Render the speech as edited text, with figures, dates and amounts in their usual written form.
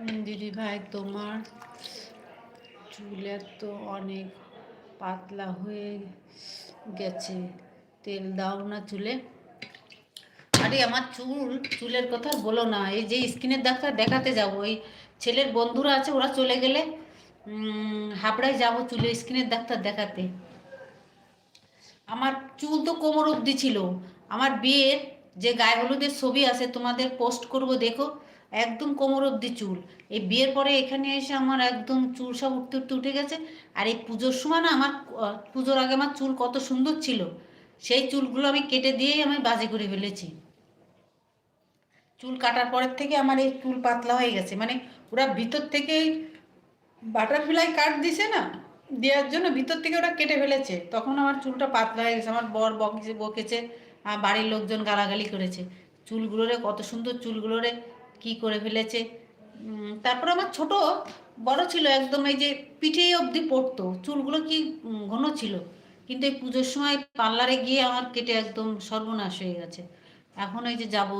দিদি ভাই, তোমার চুলের তো অনেক পাতলা হয়ে গেছে, তেল দাও না চুলে। আরে আমার চুলের কথা বলো না, এই যে স্কিনের ডাক্তার দেখাতে যাব, ওই ছেলের বন্ধুরা আছে, ওরা চলে গেলে হাবড়ায় যাব চুলের স্কিনের ডাক্তার দেখাতে। আমার চুল তো কোমর অবধি ছিল। আমার বিয়ের যে গায়ে হলুদের ছবি আছে, তোমাদের পোস্ট করব দেখো, একদম কোমর অবধি চুল। এই বিয়ের পরে এখানে এসে আমার একদম চুল সব উঠতে উঠতে উঠে গেছে। আর এই পুজোর সময় না, আমার পুজোর আগে আমার চুল কত সুন্দর ছিল, সেই চুলগুলো আমি কেটে দিয়েই আমি বাজে করে ফেলেছি। চুল কাটার পরের থেকে আমার এই চুল পাতলা হয়ে গেছে, মানে ওরা ভিতর থেকে বাটারফ্লাই কাট দিছে না, দেওয়ার জন্য ভিতর থেকে ওরা কেটে ফেলেছে, তখন আমার চুলটা পাতলা হয়ে গেছে। আমার বর বকেছে বকেছে, বাড়ির লোকজন গালাগালি করেছে, চুলগুলোরে কত সুন্দর চুলগুলোরে কি করে ফেলেছে। তারপর আমার ছোট বড় ছিল একদম, এই যে পিঠে অবধি পড়তো চুলগুলো, কি ঘন ছিল। কিন্তু এই পুজোর সময় পার্লারে গিয়ে আমার কেটে একদম সর্বনাশ হয়ে গেছে। এখন এই যে যাবো